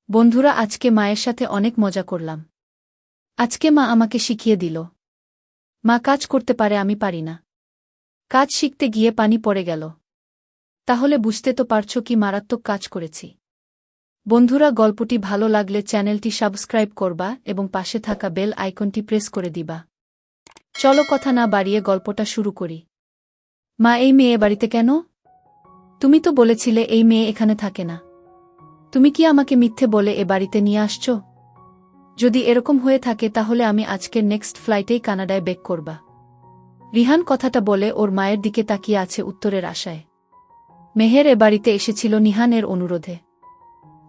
বন্ধুরা, আজকে মায়ের সাথে অনেক মজা করলাম। আজকে মা আমাকে শিখিয়ে দিল। মা কাজ করতে পারে, আমি পারি না। কাজ শিখতে গিয়ে পানি পড়ে গেল। তাহলে বুঝতে তো পারছো কি মারাত্মক কাজ করেছি। বন্ধুরা, গল্পটি ভালো লাগলে চ্যানেলটি সাবস্ক্রাইব করবা এবং পাশে থাকা বেল আইকনটি প্রেস করে দিবা। চলো কথা না বাড়িয়ে গল্পটা শুরু করি। মা, এই মেয়ে বাড়িতে কেন? তুমি তো বলেছিলে এই মেয়ে এখানে থাকে না। তুমি কি আমাকে মিথ্যে বলে এ বাড়িতে নিয়ে আসছো? যদি এরকম হয়ে থাকে তাহলে আমি আজকের নেক্সট ফ্লাইটেই কানাডায় ব্যাক করবা। রিহান কথাটা বলে ওর মায়ের দিকে তাকিয়ে আছে উত্তরের আশায়। মেহের এ বাড়িতে এসেছিল নিহানের অনুরোধে,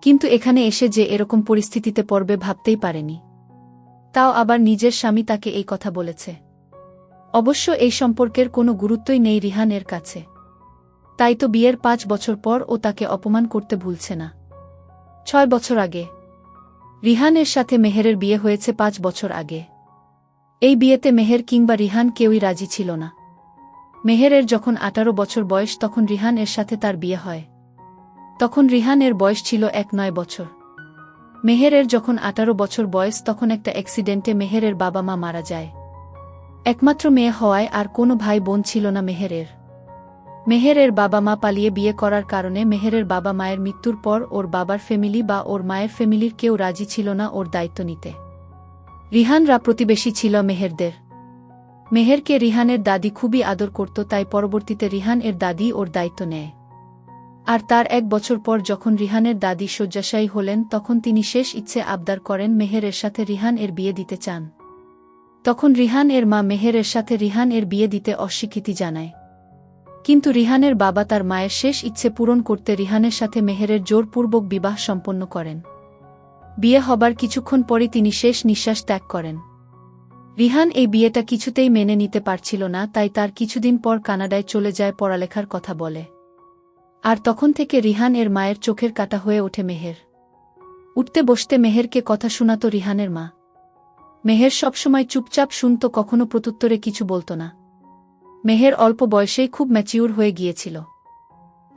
কিন্তু এখানে এসে যে এরকম পরিস্থিতিতে পড়বে ভাবতেই পারেনি। তাও আবার নিজের স্বামী তাকে এই কথা বলেছে। অবশ্য এই সম্পর্কের কোনো গুরুত্বই নেই রিহানের কাছে। তাই তো বিয়ের 5 বছর পর ও তাকে অপমান করতে ভুলছে না। 6 বছর আগে রিহানের সাথে মেহেরের বিয়ে হয়েছে 5 বছর আগে। এই বিয়েতে মেহের কিংবা রিহান কেউই রাজি ছিল না। মেহেরের যখন 18 বছর বয়স তখন রিহান এর সাথে তার বিয়ে হয়। তখন রিহানের বয়স ছিল 9 বছর। মেহেরের যখন 18 বছর বয়স তখন একটা অ্যাক্সিডেন্টে মেহেরের বাবা মা মারা যায়। একমাত্র মেয়ে হওয়ায় আর কোনো ভাই বোন ছিল না মেহেরের। মেহেরের বাবা মা পালিয়ে বিয়ে করার কারণে মেহেরের বাবা মায়ের মৃত্যুর পর ওর বাবার ফ্যামিলি বা ওর মায়ের ফ্যামিলির কেউ রাজি ছিল না ওর দায়িত্ব নিতে। রিহানরা প্রতিবেশী ছিল মেহেরদের। মেহেরকে রিহানের দাদি খুবই আদর করত, তাই পরবর্তীতে রিহান এর দাদি ওর দায়িত্ব নেয়। আর তার 1 বছর পর যখন রিহানের দাদি শয্যাশায়ী হলেন তখন তিনি শেষ ইচ্ছে আবদার করেন মেহেরের সাথে রিহান এর বিয়ে দিতে চান। তখন রিহান এর মা মেহেরের সাথে রিহান এর বিয়ে দিতে অস্বীকৃতি জানায়। কিন্তু রিহানের বাবা তার মায়ের শেষ ইচ্ছে পূরণ করতে রিহানের সাথে মেহেরের জোরপূর্বক বিবাহ সম্পন্ন করেন। বিয়ে হবার কিছুক্ষণ পরে তিনি শেষ নিঃশ্বাস ত্যাগ করেন। রিহান এই বিয়েটা কিছুতেই মেনে নিতে পারছিল না, তাই তার কিছুদিন পর কানাডায় চলে যায় পড়ালেখার কথা বলে। আর তখন থেকে রিহান এর মায়ের চোখের কাঁটা হয়ে ওঠে মেহের। উঠতে বসতে মেহেরকে কথা শোনাত রিহানের মা। মেহের সবসময় চুপচাপ শুনত, কখনো প্রত্যুত্তরে কিছু বলত না। মেহের অল্প বয়সেই খুব ম্যাচিউর হয়ে গিয়েছিল।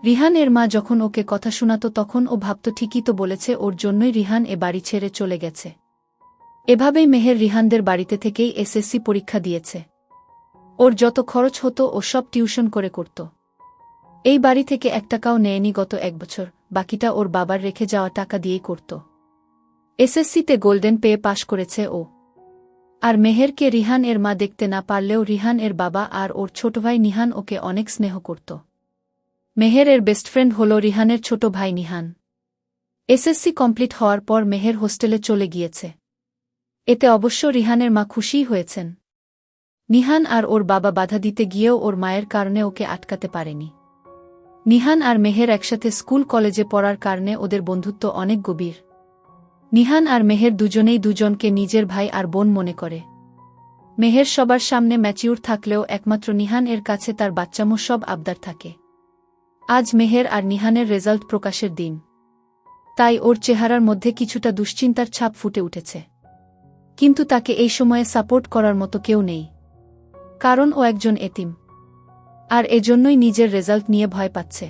রিহান এর মা যখন ওকে কথা শোনাত তখন ও ভাবত ঠিকই তো বলেছে, ওর জন্যই রিহান এ বাড়ি ছেড়ে চলে গেছে। এভাবেই মেহের রিহানদের বাড়িতে থেকেই এসএসসি পরীক্ষা দিয়েছে। ওর যত খরচ হতো ও সব টিউশন করে করত। এই বাড়ি থেকে 1 টাকাও নেয়নি গত 1 বছর, বাকিটা ওর বাবার রেখে যাওয়া টাকা দিয়েই করত। এসএসসিতে গোল্ডেন পেয়ে পাশ করেছে ও। আর মেহেরকে রিহান এর মা দেখতে না পারলেও রিহান এর বাবা আর ওর ছোট ভাই নিহান ওকে অনেক স্নেহ করত। মেহের এর বেস্ট ফ্রেন্ড হল রিহানের ছোট ভাই নিহান। এসএসসি কমপ্লিট হওয়ার পর মেহের হোস্টেলে চলে গিয়েছে। এতে অবশ্য রিহানের মা খুশিই হয়েছেন। নিহান আর ওর বাবা বাধা দিতে গিয়েও ওর মায়ের কারণে ওকে আটকাতে পারেনি। নিহান আর মেহের একসাথে স্কুল কলেজে পড়ার কারণে ওদের বন্ধুত্ব অনেক গভীর। নিহান আর মেহের দুজনেই দুজনকে নিজের ভাই আর বোন মনে করে। মেহের সবার সামনে ম্যাচিউর থাকলেও একমাত্র নিহান এর কাছে তার বাচ্চামো সব আবদার থাকে। আজ মেহের আর নিহানের রেজাল্ট প্রকাশের দিন। তাই ওর চেহারার মধ্যে কিছুটা দুশ্চিন্তার ছাপ ফুটে উঠেছে। কিন্তু তাকে এই সময়ে সাপোর্ট করার মতো কেউ নেই, কারণ ও একজন এতিম। আর এজন্যই নিজের রেজাল্ট নিয়ে ভয় পাচ্ছে,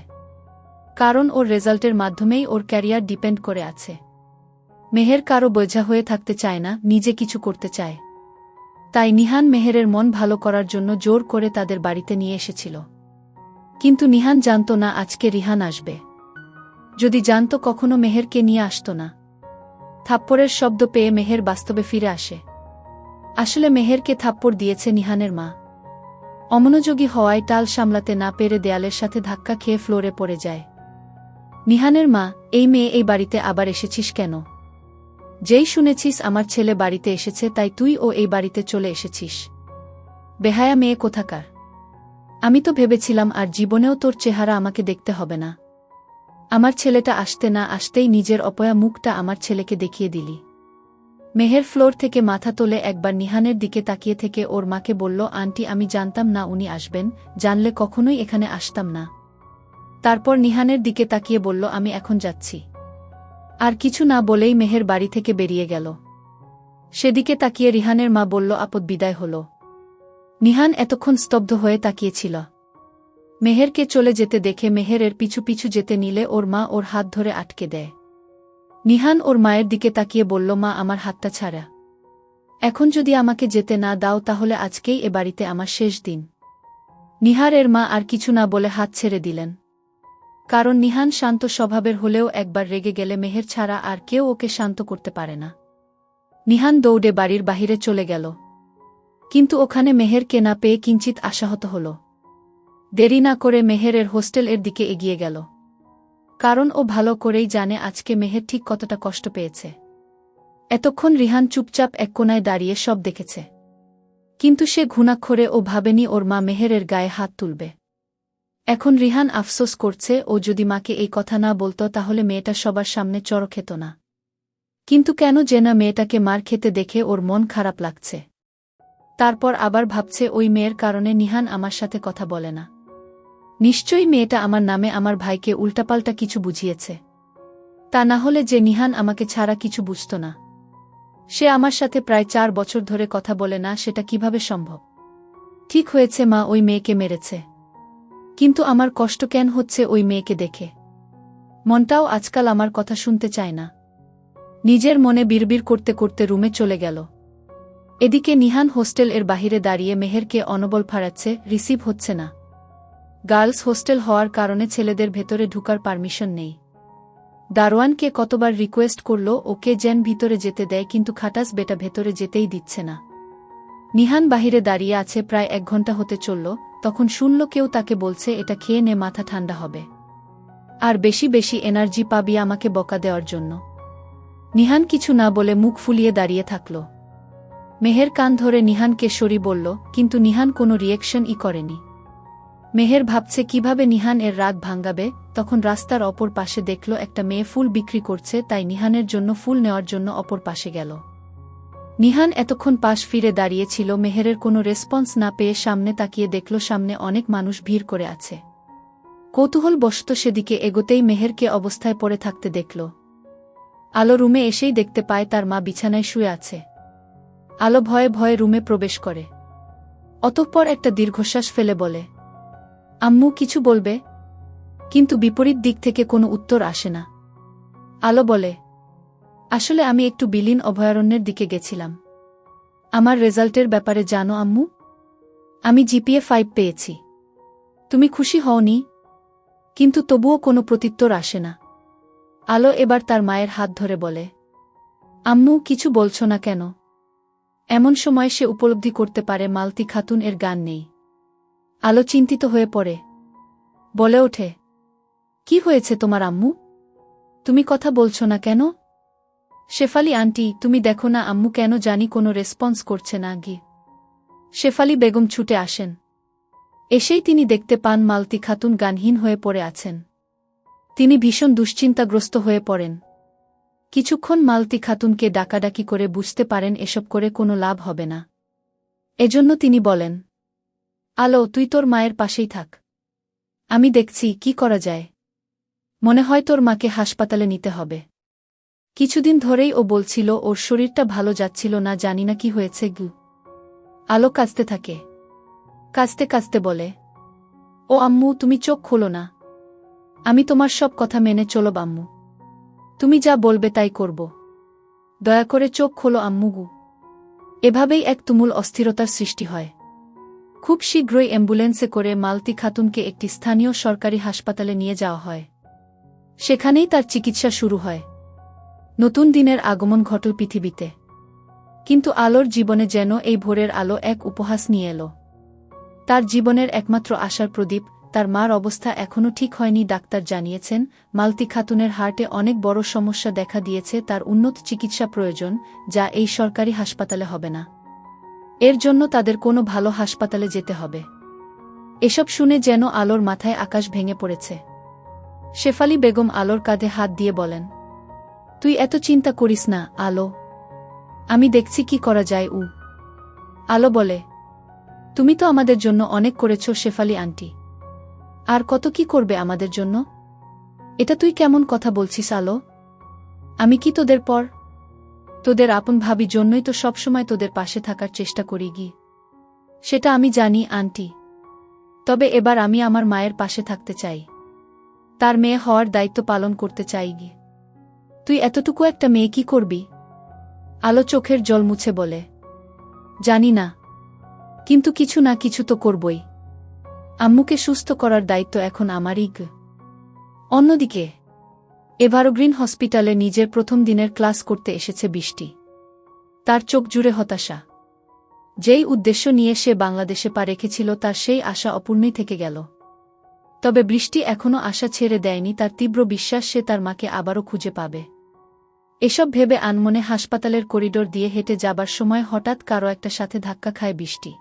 কারণ ওর রেজাল্টের মাধ্যমেই ওর ক্যারিয়ার ডিপেন্ড করে আছে। মেহের কারো বোঝা হয়ে থাকতে চায় না, নিজে কিছু করতে চায়। তাই নিহান মেহেরের মন ভালো করার জন্য জোর করে তাদের বাড়িতে নিয়ে এসেছিল। কিন্তু নিহান জানত না আজকে রিহান আসবে। যদি জানত কখনো মেহেরকে নিয়ে আসত না। থাপ্পড়ের শব্দ পেয়ে মেহের বাস্তবে ফিরে আসে। আসলে মেহেরকে থাপ্পড় দিয়েছে নিহানের মা। অমনোযোগী হওয়ায় টাল সামলাতে না পেরে দেয়ালের সাথে ধাক্কা খেয়ে ফ্লোরে পড়ে যায়। নিহানের মা, এই মেয়ে এই বাড়িতে আবার এসেছিস কেন? যেই শুনেছিস আমার ছেলে বাড়িতে এসেছে তাই তুই ও এই বাড়িতে চলে এসেছিস? বেহায়া মেয়ে কোথাকার! আমি তো ভেবেছিলাম আর জীবনেও তোর চেহারা আমাকে দেখতে হবে না। আমার ছেলেটা আসতে না আসতেই নিজের অপয়া মুখটা আমার ছেলেকে দেখিয়ে দিলি। মেহের ফ্লোর থেকে মাথা তোলে একবার নিহানের দিকে তাকিয়ে থেকে ওর মাকে বলল, আন্টি, আমি জানতাম না উনি আসবেন, জানলে কখনোই এখানে আসতাম না। তারপর নিহানের দিকে তাকিয়ে বলল, আমি এখন যাচ্ছি। আর কিছু না বলেই মেহের বাড়ি থেকে বেরিয়ে গেল। সেদিকে তাকিয়ে রিহানের মা বলল, আপদ বিদায় হল। নিহান এতক্ষণ স্তব্ধ হয়ে তাকিয়েছিল। মেহেরকে চলে যেতে দেখে মেহের এর পিছু পিছু যেতে নিলে ওর মা ওর হাত ধরে আটকে দেয়। নিহান ওর মায়ের দিকে তাকিয়ে বলল, মা, আমার হাতটা ছাড়া। এখন যদি আমাকে যেতে না দাও তাহলে আজকেই এ বাড়িতে আমার শেষ দিন। নিহারের মা আর কিছু না বলে হাত ছেড়ে দিলেন। কারণ নিহান শান্ত স্বভাবের হলেও একবার রেগে গেলে মেহের ছাড়া আর কেউ ওকে শান্ত করতে পারে না। নিহান দৌড়ে বাড়ির বাহিরে চলে গেল। কিন্তু ওখানে মেহেরকে না পেয়ে কিঞ্চিত আশাহত হল। দেরি না করে মেহেরের হোস্টেলের দিকে এগিয়ে গেল। কারণ ও ভালো করেই জানে আজকে মেহের ঠিক কতটা কষ্ট পেয়েছে। এতক্ষণ রিহান চুপচাপ এক কোণায় দাঁড়িয়ে সব দেখেছে। কিন্তু সে ঘুণাক্ষরে ও ভাবেনি ওর মা মেহেরের গায়ে হাত তুলবে। এখন রিহান আফসোস করছে, ও যদি মাকে এই কথা না বলতো তাহলে মেয়েটা সবার সামনে চড় খেত না। কিন্তু কেন যেনা মেয়েটাকে মার খেতে দেখে ওর মন খারাপ লাগছে। তারপর আবার ভাবছে, ওই মেয়ের কারণে নিহান আমার সাথে কথা বলে না। নিশ্চয়ই মেয়েটা আমার নামে আমার ভাইকে উল্টাপাল্টা কিছু বুঝিয়েছে। তা না হলে যে নিহান আমাকে ছাড়া কিছু বুঝত না। সে আমার সাথে প্রায় 4 বছর ধরে কথা বলে না, সেটা কিভাবে সম্ভব? ঠিক হয়েছে, মা ওই মেয়েকে মেরেছে। কিন্তু আমার কষ্ট কেন হচ্ছে ওই মেয়েকে দেখে। মনটাও আজকাল আমার কথা শুনতে চায় না। নিজের মনে বিড়বিড় করতে করতে রুমে চলে গেল। এদিকে নিহান হোস্টেল এর বাহিরে দাঁড়িয়ে মেহেরকে অনবল ফাড়াচ্ছে, রিসিভ হচ্ছে না। গার্লস হোস্টেল হওয়ার কারণে ছেলেদের ভেতরে ঢুকার পারমিশন নেই। দারোয়ানকে কতবার রিকোয়েস্ট করল ওকে যেন ভিতরে যেতে দেয়, কিন্তু খাটাস বেটা ভেতরে যেতেই দিচ্ছে না। নিহান বাহিরে দাঁড়িয়ে আছে, প্রায় 1 ঘন্টা হতে চলল। তখন শুনল কেউ তাকে বলছে, এটা খেয়ে নে, মাথা ঠান্ডা হবে। আর বেশি বেশি এনার্জি পাবি আমাকে বকা দেওয়ার জন্য। নিহান কিছু না বলে মুখ ফুলিয়ে দাঁড়িয়ে থাকল। মেহের কান ধরে নিহানকে সরি বলল, কিন্তু নিহান কোনো রিয়েকশনই করেনি। মেহের ভাবছে কিভাবে নিহান এর রাগ ভাঙ্গাবে। তখন রাস্তার অপর পাশে দেখল একটা মেয়ে ফুল বিক্রি করছে, তাই নিহানের জন্য ফুল নেওয়ার জন্য অপর পাশে গেল। নিহান এতক্ষণ পাশ ফিরে দাঁড়িয়েছিল। মেহেরের কোনো রেসপন্স না পেয়ে সামনে তাকিয়ে দেখল সামনে অনেক মানুষ ভিড় করে আছে। কৌতূহলবশত সেদিকে এগোতেই মেহেরকে অবস্থায় পড়ে থাকতে দেখল। আলো রুমে এসেই দেখতে পায় তার মা বিছানায় শুয়ে আছে। আলো ভয়ে ভয়ে রুমে প্রবেশ করে। অতঃপর একটা দীর্ঘশ্বাস ফেলে বলে, আম্মু কিছু বলবে? কিন্তু বিপরীত দিক থেকে কোনো উত্তর আসে না। আলো বলে, আসলে আমি একটু বিলীন অভয়ারণ্যের দিকে গেছিলাম। আমার রেজাল্টের ব্যাপারে জানো আম্মু? আমি জিপিএ 5 পেয়েছি। তুমি খুশি হওনি? কিন্তু তবুও কোনো প্রত্যুত্তর আসে না। আলো এবার তার মায়ের হাত ধরে বলে, আম্মু কিছু বলছো না কেন? এমন সময় সে উপলব্ধি করতে পারে মালতী খাতুন এর গান নেই। আলো চিন্তিত হয়ে পড়ে। বলে ওঠে, কি হয়েছে তোমার আম্মু? তুমি কথা বলছো না কেন? শেফালি আন্টি, তুমি দেখো না আম্মু কেন জানি কোনো রেসপন্স করছে না। শেফালি বেগম ছুটে আসেন। এসেই তিনি দেখতে পান মালতী খাতুন গানহীন হয়ে পড়ে আছেন। তিনি ভীষণ দুশ্চিন্তাগ্রস্ত হয়ে পড়েন। কিছুক্ষণ মালতী খাতুনকে ডাকাডাকি করে বুঝতে পারেন এসব করে কোনো লাভ হবে না। এজন্য তিনি বলেন, আলো, তুই তোর মায়ের পাশেই থাক। আমি দেখছি কি করা যায়। মনে হয় তোর মাকে হাসপাতালে নিতে হবে। কিছুদিন ধরেই ও বলছিল ওর শরীরটা ভালো যাচ্ছিল না, জানি না কি হয়েছে। আলো কাঁদতে থাকে। কাঁদতে কাঁদতে বলে, ও আম্মু, তুমি চোখ খোলো না। আমি তোমার সব কথা মেনে চলব আম্মু। তুমি যা বলবে তাই করব। দয়া করে চোখ খোলো আম্মু। এভাবেই এক তুমুল অস্থিরতার সৃষ্টি হয়। খুব শীঘ্রই অ্যাম্বুলেন্সে করে মালতী খাতুনকে একটি স্থানীয় সরকারি হাসপাতালে নিয়ে যাওয়া হয়। সেখানেই তার চিকিৎসা শুরু হয়। নতুন দিনের আগমন ঘটল পৃথিবীতে। কিন্তু আলোর জীবনে যেন এই ভোরের আলো এক উপহাস নিয়ে এলো। তার জীবনের একমাত্র আশার প্রদীপ। তার মার অবস্থা এখনও ঠিক হয়নি। ডাক্তার জানিয়েছেন মালতী খাতুনের হার্টে অনেক বড় সমস্যা দেখা দিয়েছে। তার উন্নত চিকিৎসা প্রয়োজন, যা এই সরকারি হাসপাতালে হবে না। এর জন্য তাদের কোনো ভালো হাসপাতালে যেতে হবে। এসব শুনে যেন আলোর মাথায় আকাশ ভেঙে পড়েছে। শেফালি বেগম আলোর কাঁধে হাত দিয়ে বলেন, তুই এত চিন্তা করিস না আলো, আমি দেখছি কি করা যায়। আলো বলে, তুমি তো আমাদের জন্য অনেক করেছ শেফালি আন্টি। আর কত কি করবে আমাদের জন্য? এটা তুই কেমন কথা বলছিস আলো? আমি কি তোদের পর? তোদের আপন ভাবি জন্যই তো সবসময় তোদের পাশে থাকার চেষ্টা করি। সেটা আমি জানি আন্টি। তবে এবার আমি আমার মায়ের পাশে থাকতে চাই। তার মেয়ে হওয়ার দায়িত্ব পালন করতে চাই। তুই এতটুকু একটা মেয়ে কি করবি? আলো চোখের জল মুছে বলে, জানি না, কিন্তু কিছু না কিছু তো করবই। আম্মুকে সুস্থ করার দায়িত্ব এখন আমারই। অন্যদিকে এভারগ্রিন হসপিটালে নিজের প্রথম দিনের ক্লাস করতে এসেছে বৃষ্টি। তার চোখ জুড়ে হতাশা। যেই উদ্দেশ্য নিয়ে সে বাংলাদেশে পা রেখেছিল তার সেই আশা অপূর্ণই থেকে গেল। তবে বৃষ্টি এখনও আশা ছেড়ে দেয়নি, তার তীব্র বিশ্বাস সে তার মাকে আবারও খুঁজে পাবে। এসব ভেবে আনমনে হাসপাতালের করিডোর দিয়ে হেঁটে যাবার সময় হঠাৎ কারো একটা সাথে ধাক্কা খায় বৃষ্টি।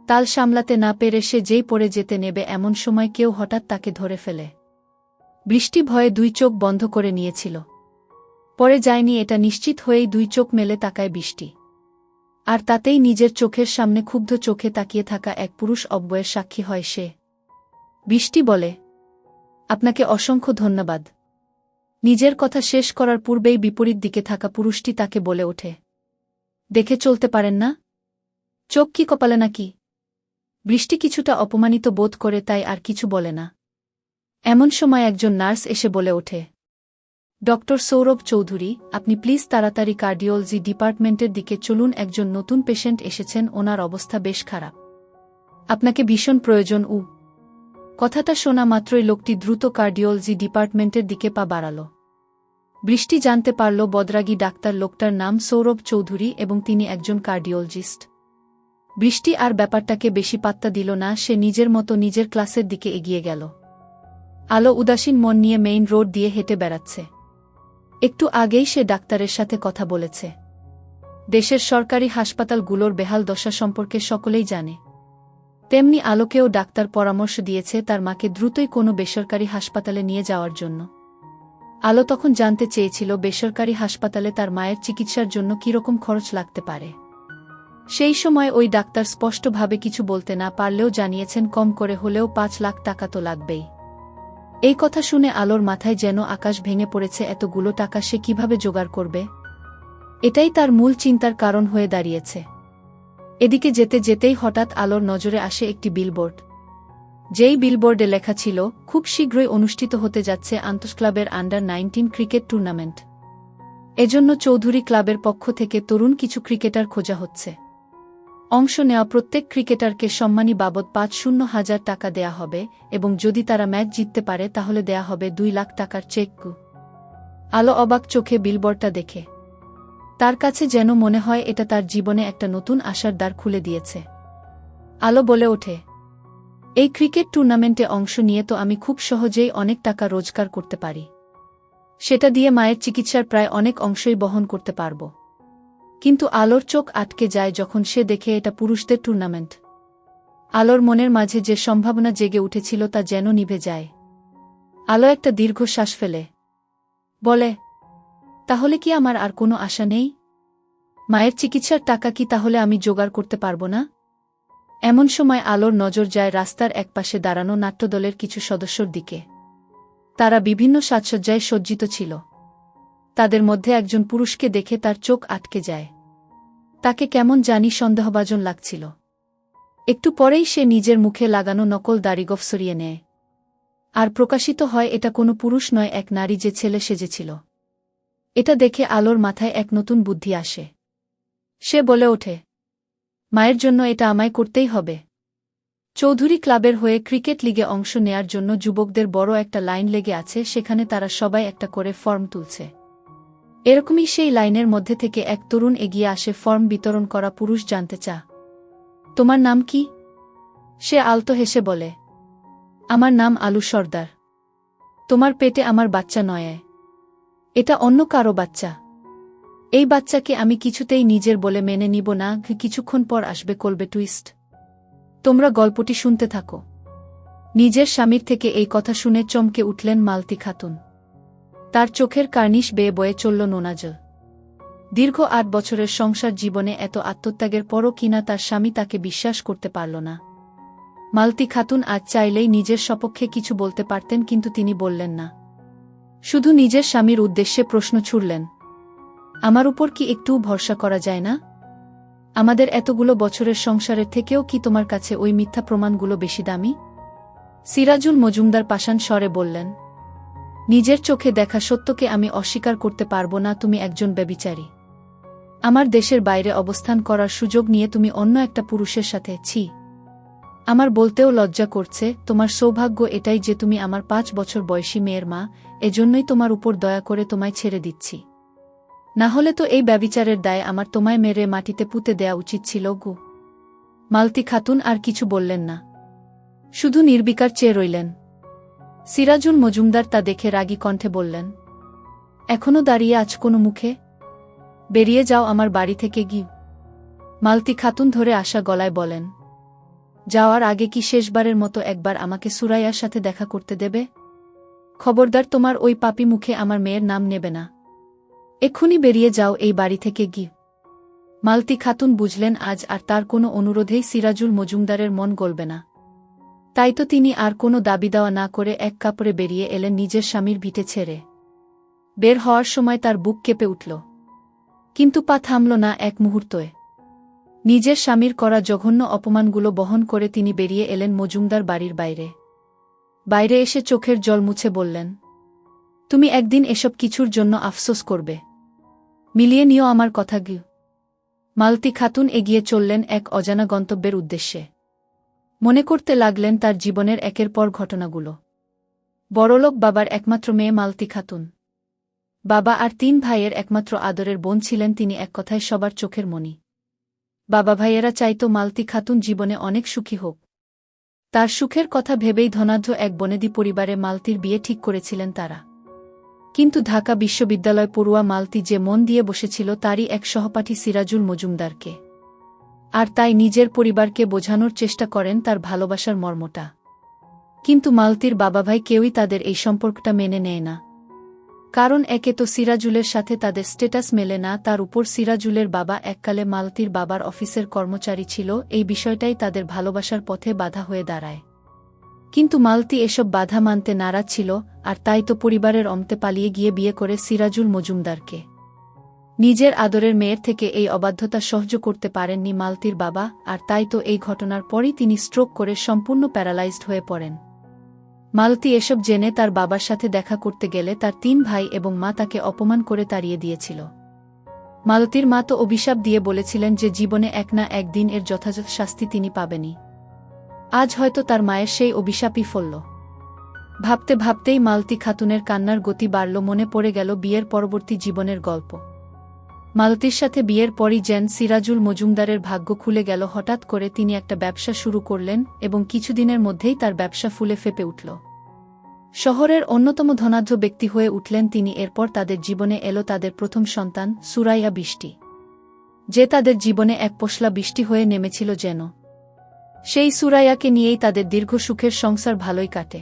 তাল সামলাতে না পেরে সে যেই পড়ে যেতে নেবে এমন সময় কেউ হঠাৎ তাকে ধরে ফেলে। বৃষ্টি ভয়ে দুই চোখ বন্ধ করে নিয়েছিল। পরে যায়নি এটা নিশ্চিত হয়েই দুই চোখ মেলে তাকায় বৃষ্টি। আর তাতেই নিজের চোখের সামনে ক্ষুব্ধ চোখে তাকিয়ে থাকা এক পুরুষ অব্যয়ের সাক্ষী হয় সে। বৃষ্টি বলে, আপনাকে অসংখ্য ধন্যবাদ। নিজের কথা শেষ করার পূর্বেই বিপরীত দিকে থাকা পুরুষটি তাকে বলে ওঠে, দেখে চলতে পারেন না? চোখ কি কপালে নাকি? বৃষ্টি কিছুটা অপমানিত বোধ করে, তাই আর কিছু বলে না। এমন সময় একজন নার্স এসে বলে ওঠে, ডক্টর সৌরভ চৌধুরী, আপনি প্লিজ তাড়াতাড়ি কার্ডিওলজি ডিপার্টমেন্টের দিকে চলুন, একজন নতুন পেশেন্ট এসেছেন, ওনার অবস্থা বেশ খারাপ। আপনাকে ভীষণ প্রয়োজন। কথাটা শোনা মাত্রই লোকটি দ্রুত কার্ডিওলজি ডিপার্টমেন্টের দিকে পা বাড়াল। বৃষ্টি জানতে পারল বদরাগী ডাক্তার লোকটার নাম সৌরভ চৌধুরী এবং তিনি একজন কার্ডিওলজিস্ট। বৃষ্টি আর ব্যাপারটাকে বেশি পাত্তা দিল না, সে নিজের মতো নিজের ক্লাসের দিকে এগিয়ে গেল। আলো উদাসীন মন নিয়ে মেইন রোড দিয়ে হেঁটে বেড়াচ্ছে। একটু আগেই সে ডাক্তারের সাথে কথা বলেছে। দেশের সরকারি হাসপাতালগুলোর বেহাল দশা সম্পর্কে সকলেই জানে। তেমনি আলোকেও ডাক্তার পরামর্শ দিয়েছে তার মাকে দ্রুতই কোনো বেসরকারি হাসপাতালে নিয়ে যাওয়ার জন্য। আলো তখন জানতে চেয়েছিল বেসরকারি হাসপাতালে তার মায়ের চিকিৎসার জন্য কীরকম খরচ লাগতে পারে। সেই সময় ওই ডাক্তার স্পষ্টভাবে কিছু বলতে না পারলেও জানিয়েছেন কম করে হলেও ৫ লাখ টাকা তো লাগবেই। এই কথা শুনে আলোর মাথায় যেন আকাশ ভেঙে পড়েছে, এতগুলো টাকা সে কিভাবে জোগাড় করবে? এটাই তার মূল চিন্তার কারণ হয়ে দাঁড়িয়েছে। এদিকে যেতে যেতেই হঠাৎ আলোর নজরে আসে একটি বিলবোর্ড। যেই বিলবোর্ডে লেখা ছিল, খুব শীঘ্রই অনুষ্ঠিত হতে যাচ্ছে আন্তঃক্লাবের আন্ডার-19 ক্রিকেট টুর্নামেন্ট। এজন্য চৌধুরী ক্লাবের পক্ষ থেকে তরুণ কিছু ক্রিকেটার খোঁজা হচ্ছে। অংশ নেওয়া প্রত্যেক ক্রিকেটারকে সম্মানী বাবদ ৫০,০০০ টাকা দেয়া হবে এবং যদি তারা ম্যাচ জিততে পারে তাহলে দেয়া হবে ২ লাখ টাকার চেক। আলো অবাক চোখে বিলবোর্ডটা দেখে। তার কাছে যেন মনে হয় এটা তার জীবনে একটা নতুন আশার দ্বার খুলে দিয়েছে। আলো বলে ওঠে, এই ক্রিকেট টুর্নামেন্টে অংশ নিয়ে তো আমি খুব সহজেই অনেক টাকা রোজগার করতে পারি। সেটা দিয়ে মায়ের চিকিৎসার প্রায় অনেক অংশই বহন করতে পারব। কিন্তু আলোর চোখ আটকে যায় যখন সে দেখে এটা পুরুষদের টুর্নামেন্ট। আলোর মনের মাঝে যে সম্ভাবনা জেগে উঠেছিল তা যেন নিভে যায়। আলো একটা দীর্ঘ শ্বাস ফেলে বলে, তাহলে কি আমার আর কোনো আশা নেই? মায়ের চিকিৎসার টাকা কি তাহলে আমি জোগাড় করতে পারব না? এমন সময় আলোর নজর যায় রাস্তার একপাশে দাঁড়ানো নাট্যদলের কিছু সদস্যর দিকে। তারা বিভিন্ন সাজসজ্জায় সজ্জিত ছিল। তাদের মধ্যে একজন পুরুষকে দেখে তার চোখ আটকে যায়। তাকে কেমন জানি সন্দেহভাজন লাগছিল। একটু পরেই সে নিজের মুখে লাগানো নকল দাড়িগোঁফ সরিয়ে নেয়। আর প্রকাশিত হয় এটা কোনো পুরুষ নয়, এক নারী যে ছেলে সেজেছিল। এটা দেখে আলোর মাথায় এক নতুন বুদ্ধি আসে। সে বলে ওঠে, মায়ের জন্য এটা আমায় করতেই হবে। চৌধুরী ক্লাবের হয়ে ক্রিকেট লিগে অংশ নেয়ার জন্য যুবকদের বড় একটা লাইন লেগে আছে, সেখানে তারা সবাই একটা করে ফর্ম তুলছে। এরকমই সেই লাইনের মধ্যে থেকে এক তরুণ এগিয়ে আসে ফর্ম বিতরণ করা পুরুষ জানতে চা, তোমার নাম কি? সে আলতো হেসে বলে, আমার নাম আলু সর্দার। তোমার পেটে আমার বাচ্চা নয়, এটা অন্য কারো বাচ্চা। এই বাচ্চাকে আমি কিছুতেই নিজের বলে মেনে নিব না। কিছুক্ষণ পর আসবে কলবে টুইস্ট। তোমরা গল্পটি শুনতে থাকো। নিজের স্বামীর থেকে এই কথা শুনে চমকে উঠলেন মালতী খাতুন। তার চোখের কার্নিশ বেয়ে বয়ে চলল নোনা জল। দীর্ঘ ৮ বছরের সংসার জীবনে এত আত্মত্যাগের পরও কিনা তার স্বামী তাকে বিশ্বাস করতে পারল না। মালতী খাতুন আজ চাইলেই নিজের সপক্ষে কিছু বলতে পারতেন, কিন্তু তিনি বললেন না। শুধু নিজের স্বামীর উদ্দেশ্যে প্রশ্ন ছুড়লেন, আমার উপর কি একটুও ভরসা করা যায় না? আমাদের এতগুলো বছরের সংসারের থেকেও কি তোমার কাছে ওই মিথ্যা প্রমাণগুলো বেশি দামি? সিরাজুল মজুমদার পাষাণ স্বরে বললেন, নিজের চোখে দেখা সত্যকে আমি অস্বীকার করতে পারব না। তুমি একজন ব্যভিচারী। আমার দেশের বাইরে অবস্থান করার সুযোগ নিয়ে তুমি অন্য একটা পুরুষের সাথে ছি। আমার বলতেও লজ্জা করছে। তোমার সৌভাগ্য এটাই যে তুমি আমার 5 বছর বয়সী মেয়ের মা, এজন্যই তোমার উপর দয়া করে তোমায় ছেড়ে দিচ্ছি। না হলে তো এই ব্যভিচারের দায় আমার তোমায় মেরে মাটিতে পুঁতে দেয়া উচিত ছিল গু। মালতী খাতুন আর কিছু বললেন না, শুধু নির্বিকার চেয়ে রইলেন। সিরাজুল মজুমদার তা দেখে রাগী কণ্ঠে বললেন, এখনো দাঁড়িয়ে আছ কোনো মুখে? বেরিয়ে যাও আমার বাড়ি থেকে গিয়ে। মালতী খাতুন ধরে আসা গলায় বলেন, যাওয়ার আগে কি শেষবারের মতো একবার আমাকে সুরাইয়ার সাথে দেখা করতে দেবে? খবরদার তোমার ওই পাপী মুখে আমার মেয়ের নাম নেবে না। এক্ষুনি বেরিয়ে যাও এই বাড়ি থেকে গিয়ে। মালতী খাতুন বুঝলেন আজ আর তার কোনো অনুরোধেই সিরাজুল মজুমদারের মন গলবে না। তাই তো তিনি আর কোনো দাবি দেওয়া না করে এক কাপড়ে বেরিয়ে এলেন নিজের স্বামীর ভিটে ছেড়ে। বের হওয়ার সময় তার বুক কেঁপে উঠল, কিন্তু পা থামল না এক মুহূর্তয়ে। নিজের স্বামীর করা জঘন্য অপমানগুলো বহন করে তিনি বেরিয়ে এলেন মজুমদার বাড়ির বাইরে। বাইরে এসে চোখের জল মুছে বললেন, তুমি একদিন এসব কিছুর জন্য আফসোস করবে। মিলিয়ে নিও আমার কথা গিয়ে। মালতী খাতুন এগিয়ে চললেন এক অজানা গন্তব্যের উদ্দেশ্যে। মনে করতে লাগলেন তার জীবনের একের পর ঘটনাগুলো। বড়লোক বাবার একমাত্র মেয়ে মালতী খাতুন। বাবা আর 3 ভাইয়ের একমাত্র আদরের বোন ছিলেন তিনি, এক কথায় সবার চোখের মণি। বাবা ভাইয়েরা চাইত মালতী খাতুন জীবনে অনেক সুখী হোক। তার সুখের কথা ভেবেই ধনাঢ্য এক বনেদি পরিবারে মালতীর বিয়ে ঠিক করেছিলেন তারা। কিন্তু ঢাকা বিশ্ববিদ্যালয় পড়ুয়া মালতী যে মন দিয়ে বসেছিল তারই এক সহপাঠী সিরাজুল মজুমদারকে। আর তাই নিজের পরিবারকে বোঝানোর চেষ্টা করেন তার ভালোবাসার মর্মটা। কিন্তু মালতীর বাবা ভাই কেউই তাদের এই সম্পর্কটা মেনে নেয় না। কারণ একে তো সিরাজুলের সাথে তাদের স্ট্যাটাস মেলে না, তার উপর সিরাজুলের বাবা এককালে মালতীর বাবার অফিসের কর্মচারী ছিল। এই বিষয়টাই তাদের ভালোবাসার পথে বাধা হয়ে দাঁড়ায়। কিন্তু মালতী এসব বাধা মানতে নারাজ ছিল, আর তাই তো পরিবারের অমতে পালিয়ে গিয়ে বিয়ে করে সিরাজুল মজুমদারকে। নিজের আদরের মেয়ের থেকে এই অবাধ্যতা সহ্য করতে পারেননি মালতীর বাবা, আর তাই তো এই ঘটনার পরই তিনি স্ট্রোক করে সম্পূর্ণ প্যারালাইজড হয়ে পড়েন। মালতী এসব জেনে তার বাবার সাথে দেখা করতে গেলে তার 3 ভাই এবং মা তাকে অপমান করে তাড়িয়ে দিয়েছিল। মালতীর মা তো অভিশাপ দিয়ে বলেছিলেন যে জীবনে এক না একদিন এর যথাযথ শাস্তি তিনি পাবেনই। আজ হয়তো তার মায়ের সেই অভিশাপই ফলল। ভাবতে ভাবতেই মালতী খাতুনের কান্নার গতি বাড়ল। মনে পড়ে গেল বিয়ের পরবর্তী জীবনের গল্প। মালতীর সাথে বিয়ের পরই যেন সিরাজুল মজুমদারের ভাগ্য খুলে গেল। হঠাৎ করে তিনি একটা ব্যবসা শুরু করলেন এবং কিছুদিনের মধ্যেই তার ব্যবসা ফুলে ফেপে উঠল। শহরের অন্যতম ধনাঢ্য ব্যক্তি হয়ে উঠলেন তিনি। এরপর তাদের জীবনে এলো তাদের প্রথম সন্তান সুরাইয়া বৃষ্টি, যে তাদের জীবনে এক পশলা বৃষ্টি হয়ে নেমেছিল যেন। সেই সুরাইয়াকে নিয়েই তাদের দীর্ঘ সুখের সংসার ভালোই কাটে।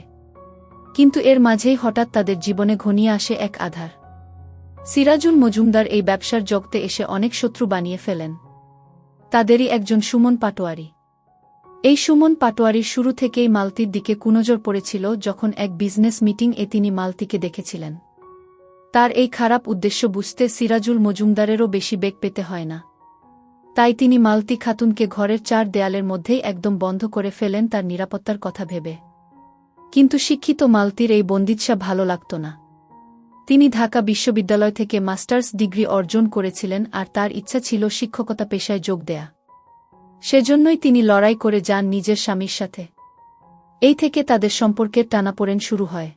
কিন্তু এর মাঝেই হঠাৎ তাদের জীবনে ঘনিয়ে আসে এক আঁধার। সিরাজুল মজুমদার এই ব্যবসার জগতে এসে অনেক শত্রু বানিয়ে ফেলেন। তাদেরই একজন সুমন পাটোয়ারি। এই সুমন পাটোয়ারির শুরু থেকেই মালতীর দিকে কুনজর পড়েছিল। যখন এক বিজনেস মিটিং এ তিনি মালতীকে দেখেছিলেন, তার এই খারাপ উদ্দেশ্য বুঝতে সিরাজুল মজুমদারেরও বেশি বেগ পেতে হয় না। তাই তিনি মালতী খাতুনকে ঘরের 4 দেয়ালের মধ্যেই একদম বন্ধ করে ফেলেন তার নিরাপত্তার কথা ভেবে। কিন্তু শিক্ষিত মালতীর এই বন্দিদশা ভালো লাগত না। তিনি ঢাকা বিশ্ববিদ্যালয় থেকে মাস্টার্স ডিগ্রি অর্জন করেছিলেন, আর তার ইচ্ছা ছিল শিক্ষকতা পেশায় যোগ দেয়া। সেজন্যই তিনি লড়াই করে যান নিজের স্বামীর সাথে। এই থেকে তাদের সম্পর্কের টানাপোড়েন শুরু হয়।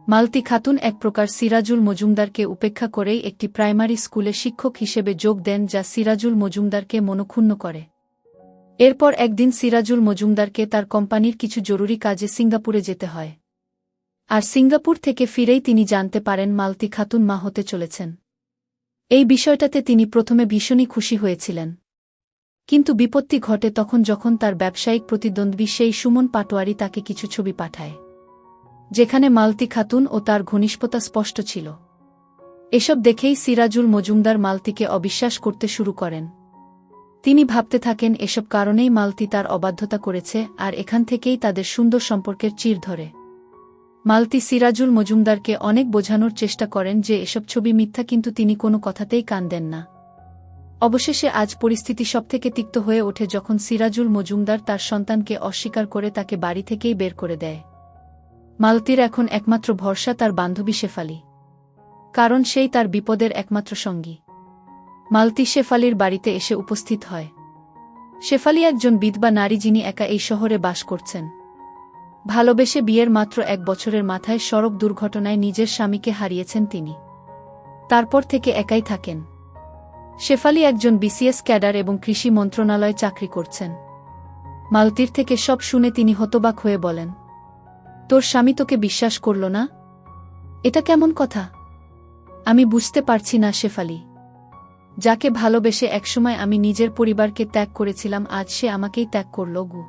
মালতী খাতুন এক প্রকার সিরাজুল মজুমদারকে উপেক্ষা করেই একটি প্রাইমারি স্কুলে শিক্ষক হিসেবে যোগ দেন, যা সিরাজুল মজুমদারকে মনক্ষুণ্ণ করে। এরপর একদিন সিরাজুল মজুমদারকে তার কোম্পানির কিছু জরুরি কাজে সিঙ্গাপুরে যেতে হয়। আর সিঙ্গাপুর থেকে ফিরেই তিনি জানতে পারেন মালতী খাতুন মা হতে চলেছেন। এই বিষয়টাতে তিনি প্রথমে ভীষণই খুশি হয়েছিলেন। কিন্তু বিপত্তি ঘটে তখন, যখন তার ব্যবসায়িক প্রতিদ্বন্দ্বী সেই সুমন পাটোয়ারি তাকে কিছু ছবি পাঠায়, যেখানে মালতী খাতুন ও তার ঘনিষ্ঠতা স্পষ্ট ছিল। এসব দেখেই সিরাজুল মজুমদার মালতীকে অবিশ্বাস করতে শুরু করেন। তিনি ভাবতে থাকেন এসব কারণেই মালতী তার অবাধ্যতা করেছে, আর এখান থেকেই তাদের সুন্দর সম্পর্কের চির ধরে। মালতী সিরাজুল মজুমদারকে অনেক বোঝানোর চেষ্টা করেন যে এসব ছবি মিথ্যা, কিন্তু তিনি কোনো কথাতেই কান দেন না। অবশেষে আজ পরিস্থিতি সবথেকে তিক্ত হয়ে ওঠে যখন সিরাজুল মজুমদার তার সন্তানকে অস্বীকার করে তাকে বাড়ি থেকেই বের করে দেয়। মালতীর এখন একমাত্র ভরসা তার বান্ধবী শেফালি। কারণ সেই তার বিপদের একমাত্র সঙ্গী। মালতী শেফালির বাড়িতে এসে উপস্থিত হয়। শেফালি একজন বিধবা নারী যিনি একা এই শহরে বাস করছেন। ভালোবেসে বিয়ের মাত্র 1 বছরের মাথায় সড়ক দুর্ঘটনায় নিজের স্বামীকে হারিয়েছেন তিনি। তারপর থেকে একাই থাকেন। শেফালি একজন বিসিএস ক্যাডার এবং কৃষি মন্ত্রণালয়ে চাকরি করছেন। মালতীর থেকে সব শুনে তিনি হতবাক হয়ে বলেন, তোর স্বামী তোকে বিশ্বাস করল না? এটা কেমন কথা? আমি বুঝতে পারছি না শেফালি। যাকে ভালোবেসে একসময় আমি নিজের পরিবারকে ত্যাগ করেছিলাম, আজ সে আমাকেই ত্যাগ করল গু।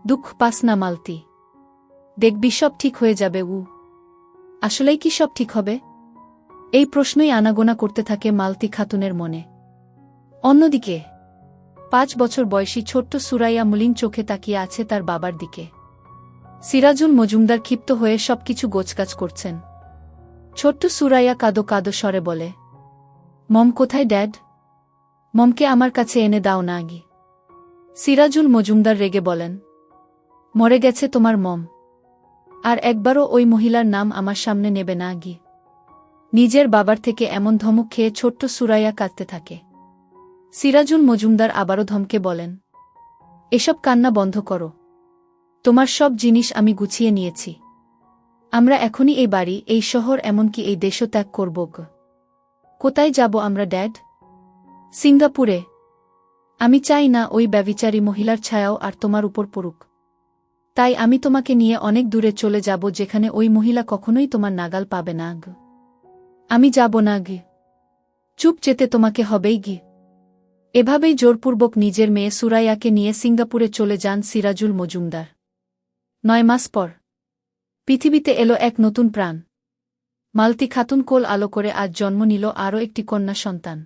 দুঃখ পাস না মালতী, দেখবি সব ঠিক হয়ে যাবে উ। আসলেই কি সব ঠিক হবে? এই প্রশ্নই আনাগোনা করতে থাকে মালতী খাতুনের মনে। অন্যদিকে 5 বছর বয়সী ছোট্ট সুরাইয়া মলিন চোখে তাকিয়ে আছে তার বাবার দিকে। সিরাজুল মজুমদার ক্ষিপ্ত হয়ে সবকিছু গোছগাছ করছেন। ছোট্ট সুরাইয়া কাঁদো কাঁদো স্বরে বলে, মম কোথায় ড্যাড? মমকে আমার কাছে এনে দাও না আগে। সিরাজুল মজুমদার রেগে বলেন, মরে গেছে তোমার মম। আর একবারও ওই মহিলার নাম আমার সামনে নেবে না আগে। নিজের বাবার থেকে এমন ধমক খেয়ে ছোট্ট সুরাইয়া কাঁদতে থাকে। সিরাজুল মজুমদার আবারও ধমকে বলেন, এসব কান্না বন্ধ করো। তোমার সব জিনিস আমি গুছিয়ে নিয়েছি। আমরা এখনই এই বাড়ি, এই শহর, এমনকি এই দেশও ত্যাগ করব। কোথায় যাব আমরা ড্যাড? সিঙ্গাপুরে। আমি চাই না ওই ব্যভিচারী মহিলার ছায়াও আর তোমার উপর পড়ুক। তাই আমি তোমাকে নিয়ে অনেক দূরে চলে যাব, যেখানে ওই মহিলা কখনোই তোমার নাগাল পাবে না। আমি যাব না গে। চুপ যেতে তোমাকে হবেই গে। এভাবেই জোরপূর্বক নিজের মেয়ে সুরাইয়াকে নিয়ে সিঙ্গাপুরে চলে যান সিরাজুল মজুমদার। 9 মাস পর পৃথিবীতে এলো এক নতুন প্রাণ। মালতী খাতুন কোল আলো করে আজ জন্ম নিল আরও একটি কন্যা সন্তান।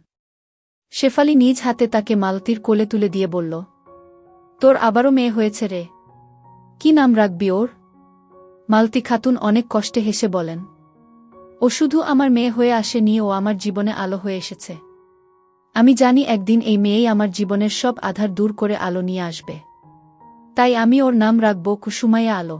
শেফালি নিজ হাতে তাকে মালতীর কোলে তুলে দিয়ে বলল, তোর আবারও মেয়ে হয়েছে রে। কি নাম রাখবি ওর? মালতী খাতুন অনেক কষ্টে হেসে বলেন, ও শুধু আমার মেয়ে হয়ে আসেনি, ও আমার জীবনে আলো হয়ে এসেছে। আমি জানি একদিন এই মেয়েই আমার জীবনের সব আধার দূর করে আলো নিয়ে আসবে। তাই আমি ওর নাম রাখব কুসুমাইয়া আলো।